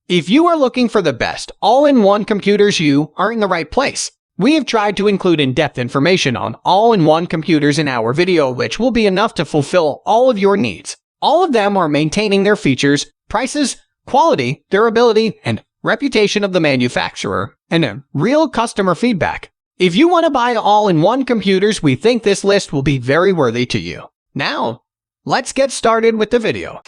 If you are looking for the best all-in-one computers, you are in the right place. We have tried to include in-depth information on all-in-one computers in our video, which will be enough to fulfill all of your needs. All of them are maintaining their features, prices, quality, durability, and reputation of the manufacturer, and a real customer feedback. If you want to buy all-in-one computers, we think this list will be very worthy to you. Now, let's get started with the video.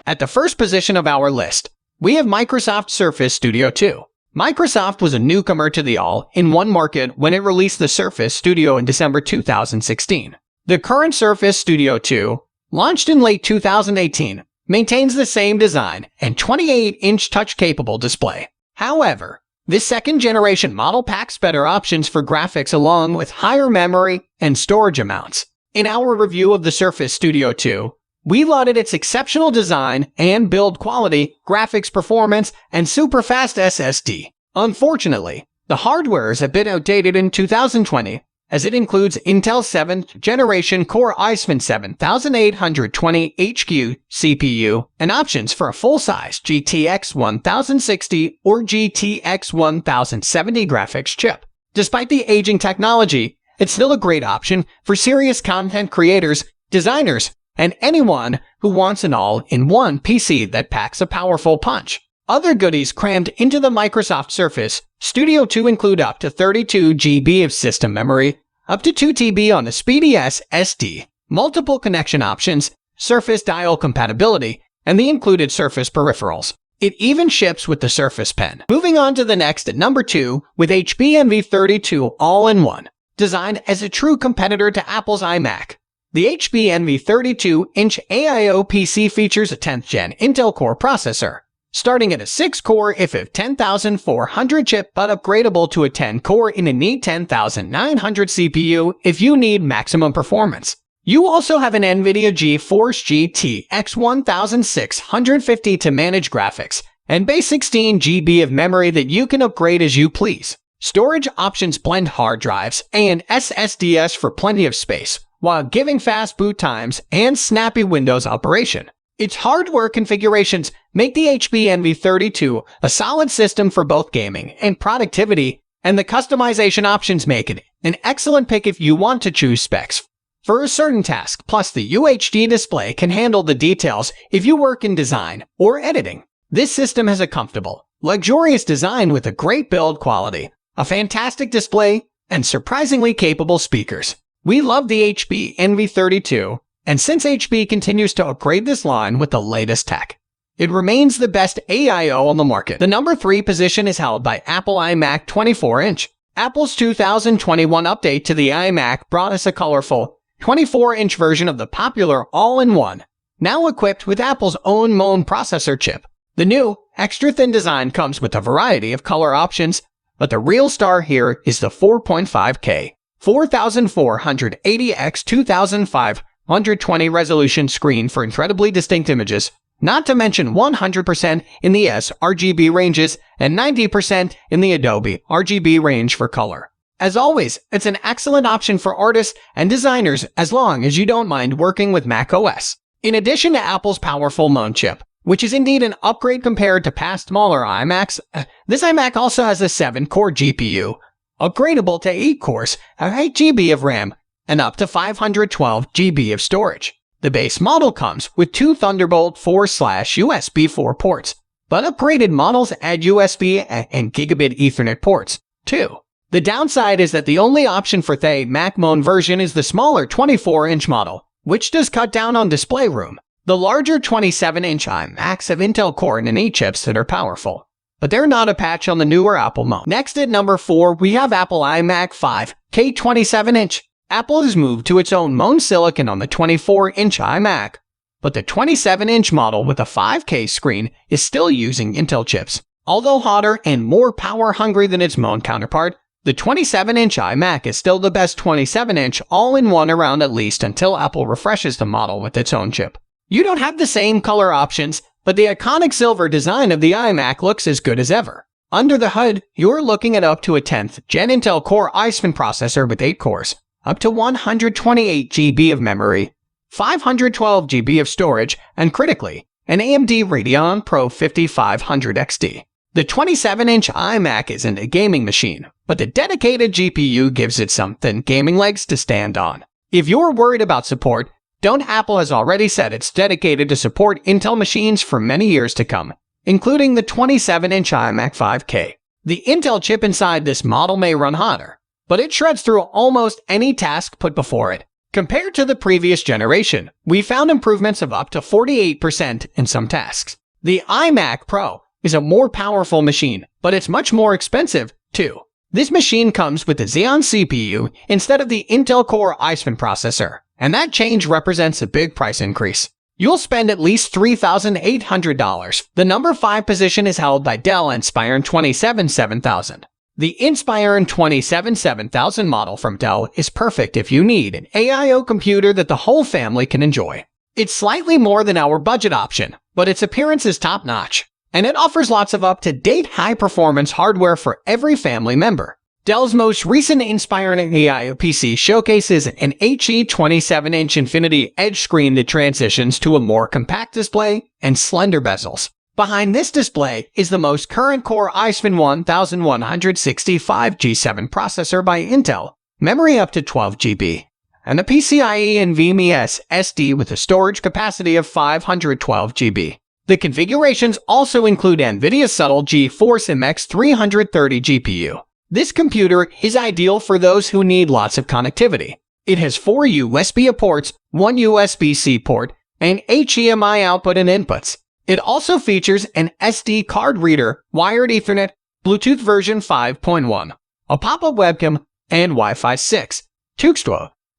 At the first position of our list, we have Microsoft Surface Studio 2. Microsoft was a newcomer to the all-in-one market when it released the Surface Studio in December 2016. The current Surface Studio 2, launched in late 2018, maintains the same design and 28-inch touch-capable display. However, this second-generation model packs better options for graphics along with higher memory and storage amounts. In our review of the Surface Studio 2, we lauded its exceptional design and build quality, graphics performance, and super-fast SSD. Unfortunately, the hardware is a bit outdated in 2020, as it includes Intel's 7th generation Core i7 7820 HQ CPU and options for a full-size GTX 1060 or GTX 1070 graphics chip. Despite the aging technology, it's still a great option for serious content creators, designers, and anyone who wants an all-in-one PC that packs a powerful punch. Other goodies crammed into the Microsoft Surface Studio 2 include up to 32 GB of system memory, up to 2 TB on a speedy SSD, multiple connection options, Surface Dial compatibility, and the included Surface peripherals. It even ships with the Surface Pen. Moving on to the next at number 2 with HP Envy 32 All-in-One. Designed as a true competitor to Apple's iMac, the HP Envy 32-inch AIO PC features a 10th gen Intel Core processor, starting at a 6-core IFF 10400 chip but upgradable to a 10-core in a neat 10900 CPU if you need maximum performance. You also have an NVIDIA GeForce GTX 1650 to manage graphics, and base 16 GB of memory that you can upgrade as you please. Storage options blend hard drives and SSDs for plenty of space, while giving fast boot times and snappy Windows operation. Its hardware configurations make the HP Envy 32 a solid system for both gaming and productivity, and the customization options make it an excellent pick if you want to choose specs for a certain task. Plus, the UHD display can handle the details if you work in design or editing. This system has a comfortable, luxurious design with a great build quality, a fantastic display, and surprisingly capable speakers. We love the HP Envy 32, and since HP continues to upgrade this line with the latest tech, it remains the best AIO on the market. The number 3 position is held by Apple iMac 24-inch. Apple's 2021 update to the iMac brought us a colorful 24-inch version of the popular all-in-one, now equipped with Apple's own Mon processor chip. The new, extra-thin design comes with a variety of color options, but the real star here is the 4.5K 4480 x 2520 resolution screen for incredibly distinct images, not to mention 100% in the sRGB ranges and 90% in the Adobe RGB range for color. As always, it's an excellent option for artists and designers as long as you don't mind working with macOS. In addition to Apple's powerful Mon chip, which is indeed an upgrade compared to past smaller iMacs, this iMac also has a 7-core GPU, upgradable to 8 cores, 8 GB of RAM, and up to 512 GB of storage. The base model comes with 2 Thunderbolt 4/USB 4 ports, but upgraded models add USB and Gigabit Ethernet ports, too. The downside is that the only option for the Mac Mon version is the smaller 24-inch model, which does cut down on display room. The larger 27-inch iMacs have Intel Core and i chips that are powerful, but they're not a patch on the newer Apple Mon. Next at number 4, we have Apple iMac 5K 27-inch. Apple has moved to its own Mon silicon on the 24-inch iMac, but the 27-inch model with a 5K screen is still using Intel chips. Although hotter and more power-hungry than its Mon counterpart, the 27-inch iMac is still the best 27-inch all-in-one around, at least until Apple refreshes the model with its own chip. You don't have the same color options, but the iconic silver design of the iMac looks as good as ever. Under the hood, you're looking at up to a 10th Gen Intel Core i7 processor with 8 cores, up to 128 GB of memory, 512 GB of storage, and critically, an AMD Radeon Pro 5500 XT. The 27-inch iMac isn't a gaming machine, but the dedicated GPU gives it some thin gaming legs to stand on. If you're worried about support, Apple has already said it's dedicated to support Intel machines for many years to come, including the 27-inch iMac 5K. The Intel chip inside this model may run hotter, but it shreds through almost any task put before it. Compared to the previous generation, we found improvements of up to 48% in some tasks. The iMac Pro is a more powerful machine, but it's much more expensive, too. This machine comes with the Xeon CPU instead of the Intel Core iSpin processor, and that change represents a big price increase. You'll spend at least $3,800. The number 5 position is held by Dell Inspiron 27700. The Inspiron 27700 model from Dell is perfect if you need an AIO computer that the whole family can enjoy. It's slightly more than our budget option, but its appearance is top-notch, and it offers lots of up-to-date high-performance hardware for every family member. Dell's most recent Inspiron AIO PC showcases an HE 27-inch Infinity Edge screen that transitions to a more compact display and slender bezels. Behind this display is the most current Core iSpin 1165 G7 processor by Intel, memory up to 12 GB, and a PCIe NVMe SSD with a storage capacity of 512 GB. The configurations also include NVIDIA's subtle GeForce MX 330 GPU. This computer is ideal for those who need lots of connectivity. It has 4 USB ports, 1 USB-C port, and HDMI output and inputs. It also features an SD card reader, wired Ethernet, Bluetooth version 5.1, a pop-up webcam, and Wi-Fi 6,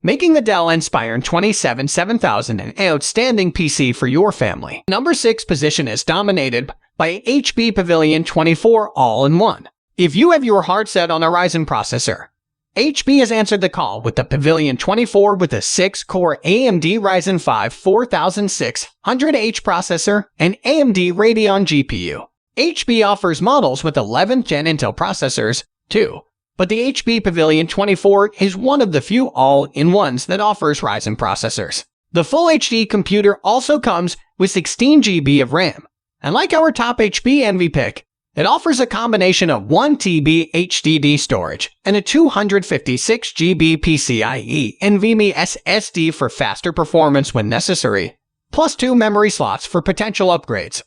making the Dell Inspiron 27700 an outstanding PC for your family. Number 6 position is dominated by HP Pavilion 24 All-in-One. If you have your heart set on a Ryzen processor, HP has answered the call with the Pavilion 24 with a 6-core AMD Ryzen 5 4600H processor and AMD Radeon GPU. HP offers models with 11th Gen Intel processors, too, but the HP Pavilion 24 is one of the few all-in-ones that offers Ryzen processors. The full HD computer also comes with 16 GB of RAM, and like our top HP Envy pick, it offers a combination of 1 TB HDD storage and a 256 GB PCIe NVMe SSD for faster performance when necessary, plus 2 memory slots for potential upgrades.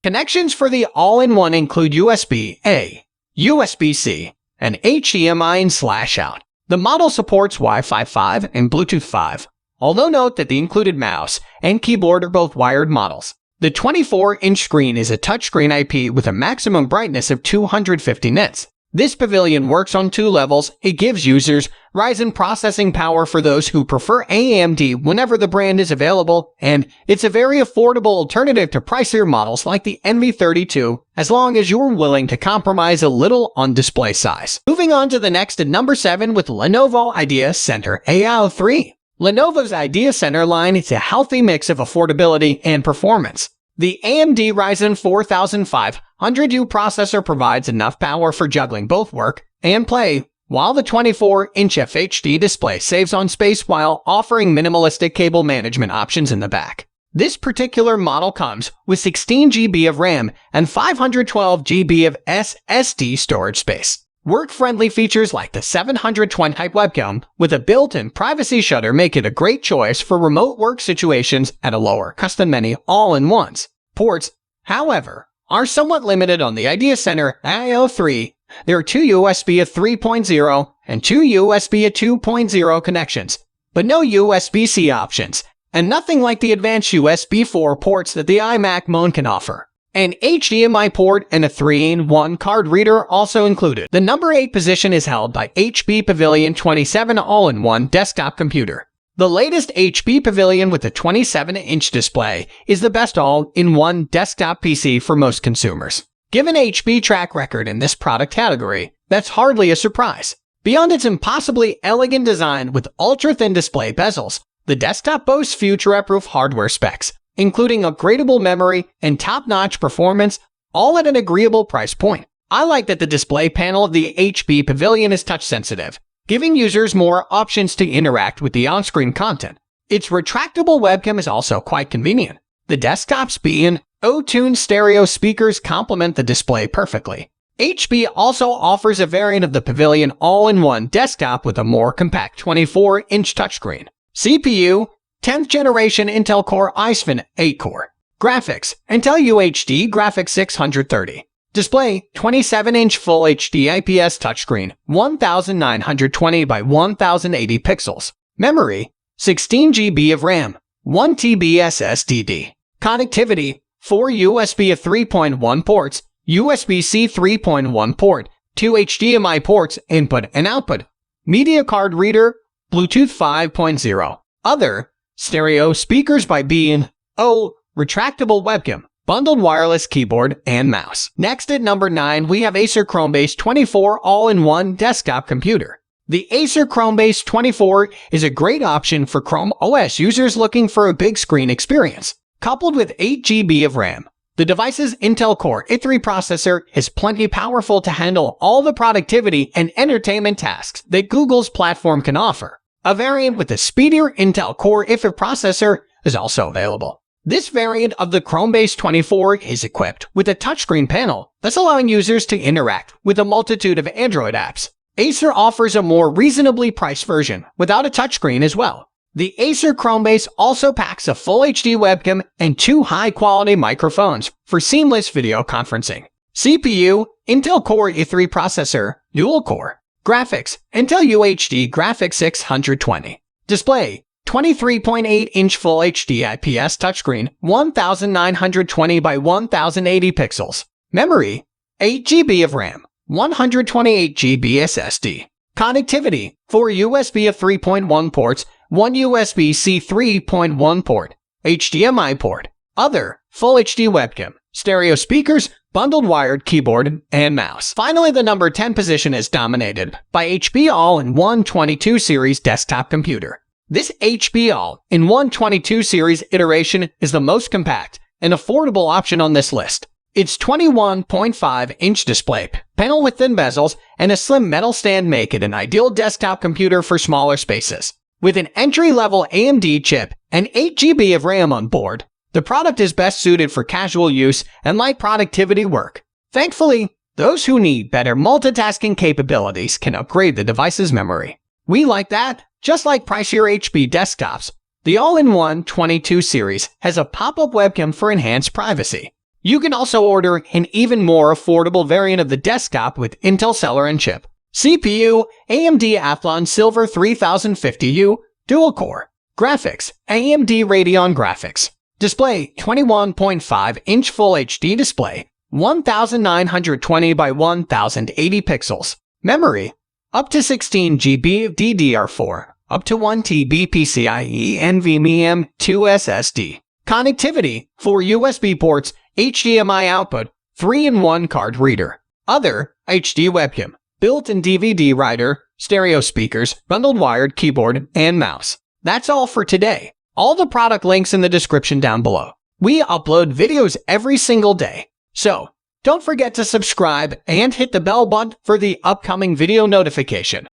Connections for the all-in-one include USB-A, USB-C, and HDMI/out. The model supports Wi-Fi 5 and Bluetooth 5, although note that the included mouse and keyboard are both wired models. The 24-inch screen is a touchscreen IP with a maximum brightness of 250 nits. This Pavilion works on 2 levels. It gives users Ryzen processing power for those who prefer AMD whenever the brand is available, and it's a very affordable alternative to pricier models like the NV32, as long as you're willing to compromise a little on display size. Moving on to the next at number 7 with Lenovo IdeaCentre AIO 3. Lenovo's IdeaCentre line is a healthy mix of affordability and performance. The AMD Ryzen 4500U processor provides enough power for juggling both work and play, while the 24-inch FHD display saves on space while offering minimalistic cable management options in the back. This particular model comes with 16 GB of RAM and 512 GB of SSD storage space. Work-friendly features like the 720-type webcam with a built-in privacy shutter make it a great choice for remote work situations at a lower cost than many all-in-ones. Ports, however, are somewhat limited on the IdeaCentre AIO 3. There are 2 USB 3.0 and 2 USB 2.0 connections, but no USB-C options, and nothing like the advanced USB 4 ports that the iMac Mon can offer. An HDMI port and a 3-in-1 card reader also included. The number 8 position is held by HP Pavilion 27 All-in-One desktop computer. The latest HP Pavilion with a 27-inch display is the best all-in-one desktop PC for most consumers. Given HP track record in this product category, that's hardly a surprise. Beyond its impossibly elegant design with ultra-thin display bezels, the desktop boasts future-proof hardware specs, including upgradable memory and top-notch performance, all at an agreeable price point. I like that the display panel of the HP Pavilion is touch-sensitive, giving users more options to interact with the on-screen content. Its retractable webcam is also quite convenient. The desktop's B&O-tuned stereo speakers complement the display perfectly. HP also offers a variant of the Pavilion all-in-one desktop with a more compact 24-inch touchscreen. CPU, 10th generation Intel Core i7 8-core. Graphics, Intel UHD Graphics 630. Display, 27-inch Full HD IPS touchscreen, 1920 by 1080 pixels. Memory, 16 GB of RAM, 1 TB SSD. Connectivity, 4 USB 3.1 ports, USB-C 3.1 port, 2 HDMI ports, input and output. Media card reader, Bluetooth 5.0. Other, stereo speakers by B&O, retractable webcam, bundled wireless keyboard and mouse. Next at number 9, we have Acer Chromebase 24 all-in-one desktop computer. The Acer Chromebase 24 is a great option for Chrome OS users looking for a big screen experience. Coupled with 8 GB of RAM, the device's Intel Core i3 processor is plenty powerful to handle all the productivity and entertainment tasks that Google's platform can offer. A variant with a speedier Intel Core i3 processor is also available. This variant of the Chromebase 24 is equipped with a touchscreen panel that's allowing users to interact with a multitude of Android apps. Acer offers a more reasonably priced version without a touchscreen as well. The Acer Chromebase also packs a Full HD webcam and 2 high-quality microphones for seamless video conferencing. CPU, Intel Core i3 processor, dual-core. Graphics, Intel UHD Graphics 620. Display, 23.8-inch Full HD IPS touchscreen, 1920 by 1080 pixels. Memory, 8 GB of RAM, 128 GB SSD. Connectivity, 4 USB 3.1 ports, 1 USB-C 3.1 port, HDMI port. Other, Full HD webcam, stereo speakers, bundled wired keyboard and mouse. Finally, the number 10 position is dominated by HP All-in-One 22 series desktop computer. This HP All-in-One 22 series iteration is the most compact and affordable option on this list. Its 21.5-inch display panel with thin bezels and a slim metal stand make it an ideal desktop computer for smaller spaces. With an entry-level AMD chip and 8 GB of RAM on board, the product is best suited for casual use and light productivity work. Thankfully, those who need better multitasking capabilities can upgrade the device's memory. We like that. Just like pricier HP desktops, the All-in-One 22 series has a pop-up webcam for enhanced privacy. You can also order an even more affordable variant of the desktop with Intel Celeron chip. CPU, AMD Athlon Silver 3050U, dual-core. Graphics, AMD Radeon Graphics. Display, 21.5-inch Full HD display, 1920 by 1080 pixels. Memory, up to 16 GB of DDR4, up to 1 TB PCIe NVMe 2 SSD. Connectivity, 4 USB ports, HDMI output, 3-in-1 card reader. Other, HD webcam, built-in DVD writer, stereo speakers, bundled wired keyboard, and mouse. That's all for today. All the product links in the description down below. We upload videos every single day, so don't forget to subscribe and hit the bell button for the upcoming video notification.